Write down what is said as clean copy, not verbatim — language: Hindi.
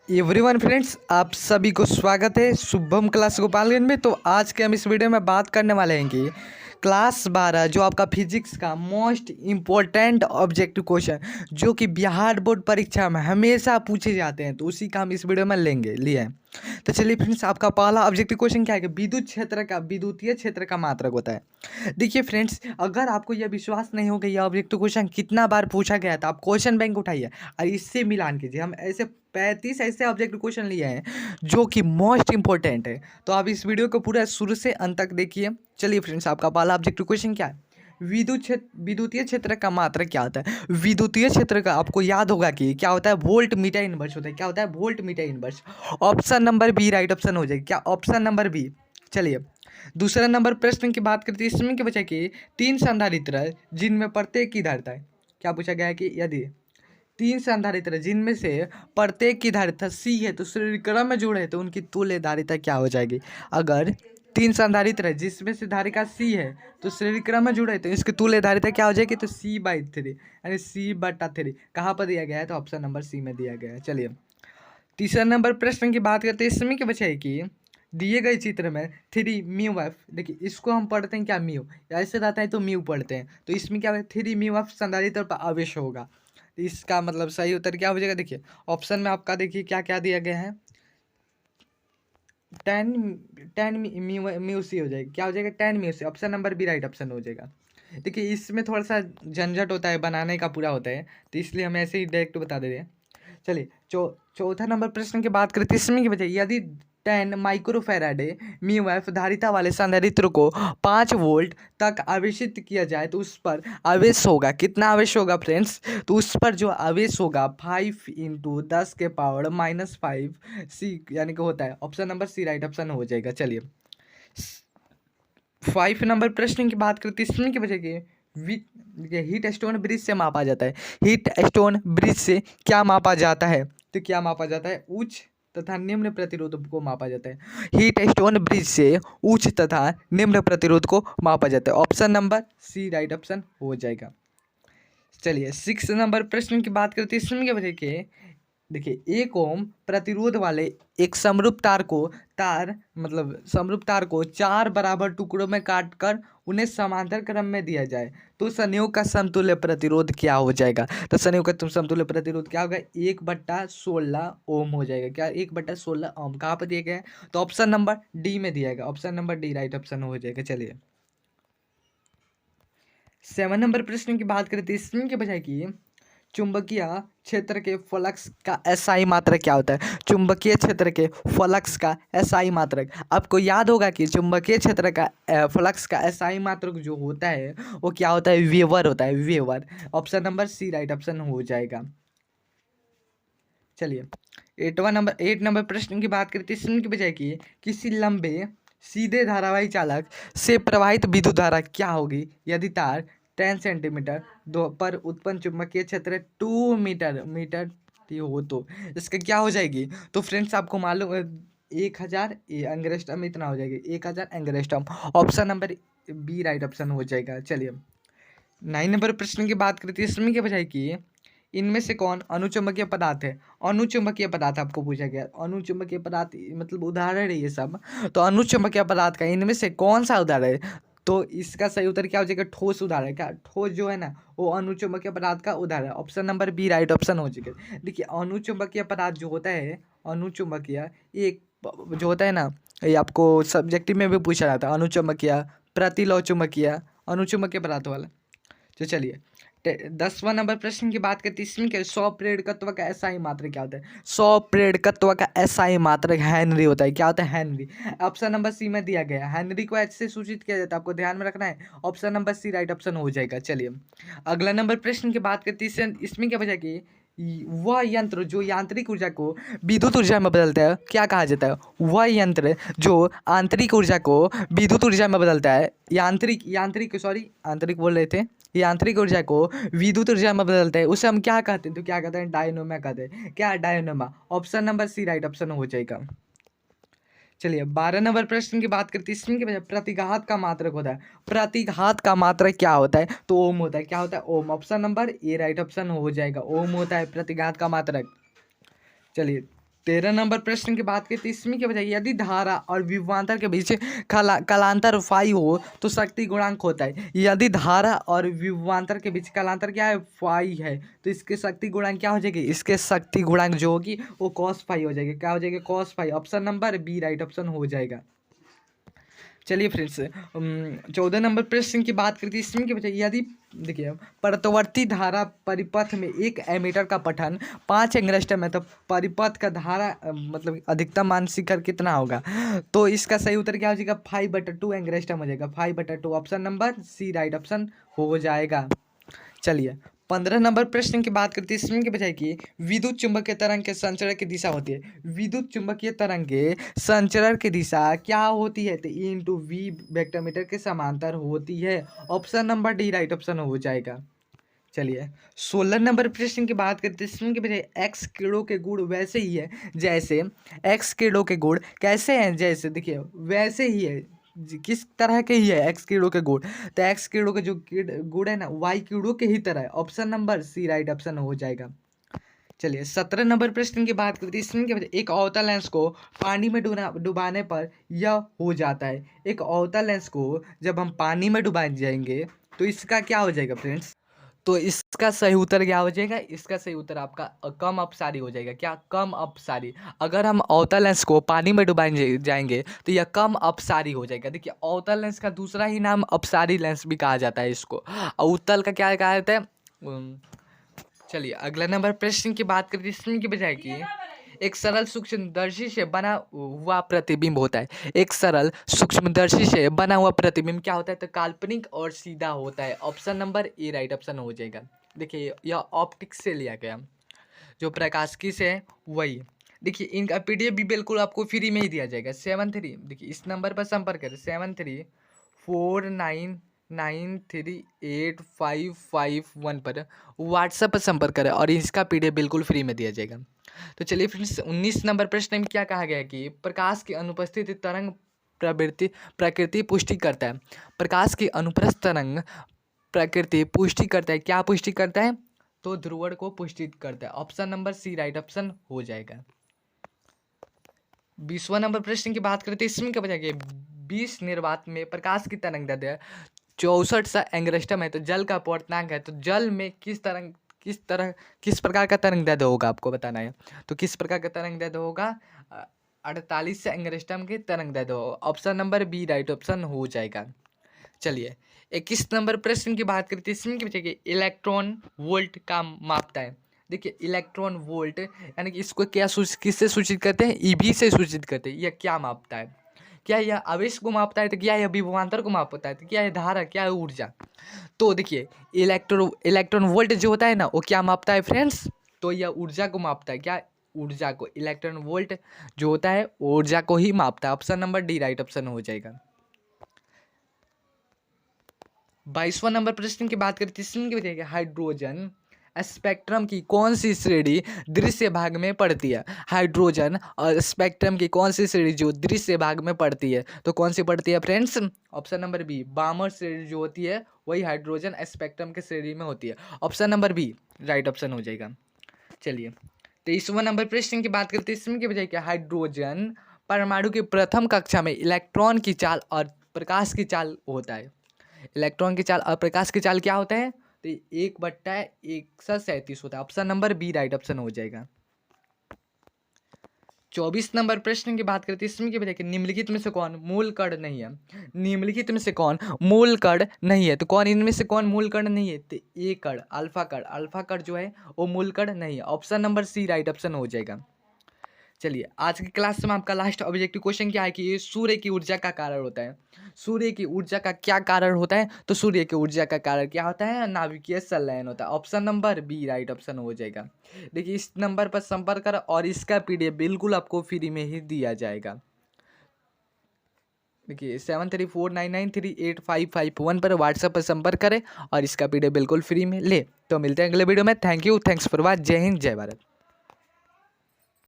एवरीवन फ्रेंड्स, आप सभी को स्वागत है शुभम क्लास गोपालगंज में। तो आज के हम इस वीडियो में बात करने वाले हैं कि क्लास 12 जो आपका फिजिक्स का मोस्ट इम्पोर्टेंट ऑब्जेक्टिव क्वेश्चन जो कि बिहार बोर्ड परीक्षा में हमेशा पूछे जाते हैं, तो उसी का हम इस वीडियो में लिए हैं। तो चलिए फ्रेंड्स, आपका पहला ऑब्जेक्टिव क्वेश्चन क्या है कि विद्युतीय क्षेत्र का मात्रक होता है। देखिए फ्रेंड्स, अगर आपको यह विश्वास नहीं हो कि यह ऑब्जेक्टिव क्वेश्चन कितना बार पूछा गया था, आप क्वेश्चन बैंक उठाइए और इससे मिलान कीजिए। हम ऐसे 35 ऐसे ऑब्जेक्टिव क्वेश्चन लिए हैं जो कि मोस्ट इंपॉर्टेंट है। तो आप इस वीडियो को पूरा शुरू से अंत तक देखिए। चलिए फ्रेंड्स, आपका पहला ऑब्जेक्टिव क्वेश्चन क्या है? विद्युतीय क्षेत्र का मात्रक क्या होता है? विद्युतीय क्षेत्र का आपको याद होगा कि क्या होता है, वोल्ट मीटर इनवर्स होता है। क्या होता है? Volt metre inverse. Option number B right option हो जाएगा। क्या ऑप्शन नंबर बी? चलिए दूसरा नंबर प्रश्न की बात करते हैं। इसमें क्या बचा कि तीन संधारित्र है जिनमें प्रत्येक की धारिता है। क्या पूछा गया है कि यदि तीन संधारित्र जिनमें से प्रत्येक की धारिता सी है तो श्रेणीक्रम में जोड़े तो उनकी तुल्य धारिता क्या हो जाएगी? अगर तीन संधारित्र है जिसमें से धारिका सी है तो श्रेणीक्रम में जुड़े तो इसकी तुल्य धारिता क्या हो जाएगी? तो C/3 यानी C/3। कहाँ पर दिया गया है? तो ऑप्शन नंबर सी में दिया गया है। चलिए तीसरा नंबर प्रश्न की बात करते हैं। इसमें क्या बचा है कि दिए गए चित्र में 3 μF, देखिए इसको हम पढ़ते हैं क्या म्यू, ऐसे रहता है तो म्यू पढ़ते हैं। तो इसमें क्या है? 3 μF संधारित्र पर आवेश होगा। तो इसका मतलब सही उत्तर क्या हो जाएगा? देखिए ऑप्शन में आपका देखिए क्या क्या दिया गया है। 10 म्यू सी हो जाएगी। क्या हो जाएगा? 10 μC। Option number B right option हो जाएगा। देखिए इसमें थोड़ा सा झंझट होता है, बनाने का पूरा होता है, तो इसलिए हम ऐसे ही डायरेक्ट बता दे रहे हैं। चलिए चौथा नंबर प्रश्न की बात करते हैं। इसमें की वजह यदि 10 μF धारिता वाले संधारित्र को 5 वोल्ट तक आवेशित किया जाए तो उस पर आवेश होगा। कितना आवेश होगा फ्रेंड्स? तो उस पर जो आवेश होगा 5 × 10⁻⁻5 सी यानी कि होता है। Option number C right option हो जाएगा। चलिए 5 नंबर प्रश्न की बात करते हैं। इसमें की वजह की हीट स्टोन ब्रिज से मापा जाता है। हीट स्टोन ब्रिज से क्या मापा जाता है? तो क्या मापा जाता है? उच्च तथा निम्न प्रतिरोध को मापा जाता है। हीट स्टोन ब्रिज से उच्च तथा निम्न प्रतिरोध को मापा जाता है। Option number C right option हो जाएगा। चलिए 6 नंबर प्रश्न की बात करते हैं। इसमें क्या वजह के देखिए 1 ओम प्रतिरोध वाले एक समरूप तार को 4 बराबर टुकड़ों में काटकर उन्हें समांतर क्रम में दिया जाए तो संयोग का समतुल्य प्रतिरोध क्या हो जाएगा? तो संयोग का समतुल्य प्रतिरोध क्या होगा? 1/16 ओम हो जाएगा। क्या? 1/16 ओम। कहाँ पर दिया गया है? तो ऑप्शन नंबर डी में दिया गया। Option number D right option हो जाएगा। चलिए 7 नंबर प्रश्न की बात करते हैं। इसमें क्या बजाय की चुंबकीय क्षेत्र के फ्लक्स का एसआई मात्रक क्या होता है? चुंबकीय क्षेत्र के फ्लक्स का एसआई मात्रक आपको याद होगा कि चुंबकीय क्षेत्र का फ्लक्स का एसआई मात्रक जो होता है वो क्या होता है? वेबर होता है। Weber. Option number C right option हो जाएगा। चलिए 8 नंबर प्रश्न की बात करते हैं। इसमें की बजाय की किसी लंबे सीधे धारावाही चालक से प्रवाहित विद्युत धारा क्या होगी यदि तार 10 सेंटीमीटर पर उत्पन्न चुंबकीय क्षेत्र 2 मीटर हो तो इसका क्या हो जाएगी? तो फ्रेंड्स आपको मालूम 1000 एंगस्ट्रम इतना हो जाएगी। 1000 angstrom. Option number B right option हो जाएगा। चलिए 9 नंबर प्रश्न की बात करते हैं। इसमें क्या बजाय की इनमें से कौन अनुचुंबकीय पदार्थ है? अनुचुंबकीय पदार्थ आपको पूछा गया। अनुचुंबकीय पदार्थ मतलब उदाहरण है ये सब। तो अनुचुंबकीय पदार्थ का इनमें से कौन सा उदाहरण है? तो इसका सही उत्तर क्या हो जाएगा? ठोस उदाहरण। क्या? ठोस जो है ना वो अनुचुंबकीय पदार्थ का उदाहरण है। Option number B right option हो जाएगा। देखिए अनुचुंबकीय पदार्थ जो होता है, अनुचुंबकीय एक जो होता है ना, ये आपको सब्जेक्टिव में भी पूछा जाता है। अनुचुंबकीय, प्रतिलौ चुंबकीय, अनुचुंबकीय पदार्थ वाला। तो चलिए 10वां नंबर प्रश्न की बात करते हैं। इसमें क्या? 100 प्रेरकत्व का एसआई मात्रक क्या होता है? 100 प्रेरकत्व का एसआई मात्रक हेनरी होता है। क्या होता है? हेनरी। ऑप्शन नंबर सी में दिया गया है। हेनरी को ऐसे सूचित किया जाता है, आपको ध्यान में रखना है। Option number C right option हो जाएगा। चलिए अगला नंबर प्रश्न की बात करते हैं। इसमें क्या बचा कि वह यंत्र जो यांत्रिक ऊर्जा को विद्युत ऊर्जा में बदलता है क्या कहा जाता है? वह यंत्र जो आंतरिक ऊर्जा को विद्युत ऊर्जा में बदलता है, आंतरिक बोल रहे थे, यांत्रिक ऊर्जा को विद्युत ऊर्जा में बदलता है, उसे हम क्या कहते हैं? तो क्या कहते हैं? डायनोमा कहते हैं। क्या? डायनोमा। Option number C right option हो जाएगा। चलिए 12 नंबर प्रश्न की बात करते हैं। इसमें की प्रतिघात का मात्रक होता है। प्रतिघात का मात्रक क्या होता है? तो ओम होता है। क्या होता है? Ohm. Option number A right option हो जाएगा। ओम होता है प्रतिघात का मात्रक। चलिए 13 नंबर प्रश्न की बात करते हैं इसमें क्या बताइए, यदि धारा और विभवांतर के बीच कालांतर फाई हो तो शक्ति गुणांक होता है। यदि धारा और विभवांतर के बीच कालांतर क्या है, फाई है, तो इसके शक्ति गुणांक क्या हो जाएगी, इसके शक्ति गुणांक जो होगी वो कॉस फाई हो जाएगी। क्या हो जाएगी, cos phi. Option number B right option हो जाएगा। चलिए फ्रेंड्स, 14 नंबर प्रश्न की बात करती है इसमें क्या बताइए, यदि देखिए प्रत्यावर्ती धारा परिपथ में 1 एमीटर का पठन 5 एंगस्ट्रम है तो परिपथ का धारा मतलब अधिकतम मान शिखर कितना होगा, तो इसका सही उत्तर क्या हो जाएगा, 5/2 एंगस्ट्रम हो जाएगा। 5/2 option number C right option हो जाएगा। चलिए 15 नंबर प्रश्न की बात करते हैं इसमें क्या बताइए कि विद्युत चुंबकीय तरंग के संचरण की दिशा होती है। विद्युत चुंबकीय तरंग के संचरण की दिशा क्या होती है, तो E into V vector metre के समांतर होती है। Option number D right option हो जाएगा। चलिए 16 नंबर प्रश्न की बात करते हैं इसमें क्या बताइए, एक्स किरणों के गुण वैसे ही है जैसे, एक्स किरणों के गुण कैसे हैं, जैसे देखिए वैसे ही है, किस तरह के ही है एक्स किरणों के गुण, तो एक्स किरणों के जो गुण है ना वाई किरणों के ही तरह है। Option number C right option हो जाएगा। चलिए 17 नंबर प्रश्न की बात करते हैं इसमें क्या बताइए, एक अवतल लेंस को पानी में डुबाने पर यह हो जाता है। एक अवतल लेंस को जब हम पानी में डुबा जाएंगे तो इसका क्या हो जाएगा फ्रेंड्स, तो इसका सही उत्तर क्या हो जाएगा, इसका सही उत्तर आपका कम अपसारी हो जाएगा। क्या, कम अपसारी। अगर हम अवतल लेंस को पानी में डुबाए जाएंगे तो यह कम अपसारी हो जाएगा। देखिए अवतल लेंस का दूसरा ही नाम अपसारी लेंस भी कहा जाता है इसको, और उत्तल का क्या कहा जाता है। चलिए अगला नंबर प्रश्न की बात करते हैं इसमें की बजाय कि एक सरल सूक्ष्मदर्शी से बना हुआ प्रतिबिंब होता है। एक सरल सूक्ष्मदर्शी से बना हुआ प्रतिबिंब क्या होता है, तो काल्पनिक और सीधा होता है। Option number A right option हो जाएगा। देखिए यह ऑप्टिक्स से लिया गया, जो प्रकाशिकी से है वही। देखिए इनका पीडीएफ भी बिल्कुल आपको फ्री में ही दिया जाएगा। 73 देखिए इस नंबर पर संपर्क करें 7349938551 पर व्हाट्सएप पर संपर्क करें और इसका पीडीएफ बिल्कुल फ्री में दिया जाएगा। तो चलिए फ्रेंड्स 19 नंबर प्रश्न में क्या कहा गया है कि प्रकाश की अनुपस्थिति तरंग प्रकृति पुष्टि करता है। प्रकाश की अनुप्रस्थ तरंग प्रकृति पुष्टि करता है। क्या पुष्टि करता है, तो ध्रुवण को पुष्टि करता है। Option number C right option हो जाएगा। 20वां नंबर प्रश्न की बात करते हैं इसमें क्या बताया गया, 20 निर्वात में प्रकाश की तरंग दैर्ध्य 64 एंगस्ट्रम है, तो जल का अपवर्तनांक है, तो जल में किस प्रकार का तरंग दैर्ध्य होगा आपको बताना है। तो किस प्रकार का तरंग दैर्ध्य होगा, 48 एंगस्ट्रम की तरंग दैर्ध्य होगा। Option number B right option हो जाएगा। चलिए 21 नंबर प्रश्न की बात करते हैं इसमें क्या बताइए, इलेक्ट्रॉन वोल्ट का मापता है। देखिए इलेक्ट्रॉन वोल्ट यानी कि इसको क्या किससे सूचित करते हैं, ईवी से सूचित करते हैं। यह क्या मापता है, क्या यह आवेश को मापता है, तो क्या यह विभवांतर को मापता है, तो क्या यह धारा, क्या है ऊर्जा। तो देखिए इलेक्ट्रॉन वोल्ट जो होता है ना वो क्या मापता है फ्रेंड्स, तो यह ऊर्जा को मापता है। क्या, ऊर्जा को। इलेक्ट्रॉन वोल्ट जो होता है ऊर्जा को ही मापता है। Option number D right option हो जाएगा। 22वां नंबर प्रश्न की बात करते हैं, हाइड्रोजन स्पेक्ट्रम की कौन सी श्रेणी दृश्य भाग में पड़ती है। हाइड्रोजन और स्पेक्ट्रम की कौन सी श्रेणी जो दृश्य भाग में पड़ती है, तो कौन सी पड़ती है फ्रेंड्स, ऑप्शन नंबर बी बामर श्रेणी जो होती है वही हाइड्रोजन स्पेक्ट्रम के श्रेणी में होती है। Option number B right option हो जाएगा। चलिए 23वां नंबर प्रश्न की बात करते हैं इसमें क्या बजाय, हाइड्रोजन परमाणु की प्रथम कक्षा में इलेक्ट्रॉन की चाल और प्रकाश की चाल होता है। इलेक्ट्रॉन की चाल और प्रकाश की चाल क्या होता है, तो 1/137 होता है। Option number B right option हो जाएगा। 24 नंबर प्रश्न की बात करते हैं इसमें क्या बताइए, निम्नलिखित में से कौन मूल कण नहीं है। निम्नलिखित में से कौन मूल कण नहीं है, तो कौन इनमें से कौन मूल कण नहीं है, तो ए कण अल्फा कण जो है वो मूल कण नहीं है। Option number C right option हो जाएगा। चलिए आज की क्लास में आपका लास्ट ऑब्जेक्टिव क्वेश्चन क्या है कि ये सूर्य की ऊर्जा का कारण होता है। सूर्य की ऊर्जा का क्या कारण होता है, तो सूर्य की ऊर्जा का कारण क्या होता है, नाभिकीय संलयन होता है। Option number B right option हो जाएगा। देखिए इस नंबर पर संपर्क करें और इसका पीडीएफ बिल्कुल आपको फ्री में ही दिया जाएगा। देखिए 7349938551 पर व्हाट्सएप पर संपर्क करें और इसका पीडीएफ बिल्कुल फ्री में ले। तो मिलते हैं अगले वीडियो में। Thank you, thanks for watch. जय हिंद, जय भारत।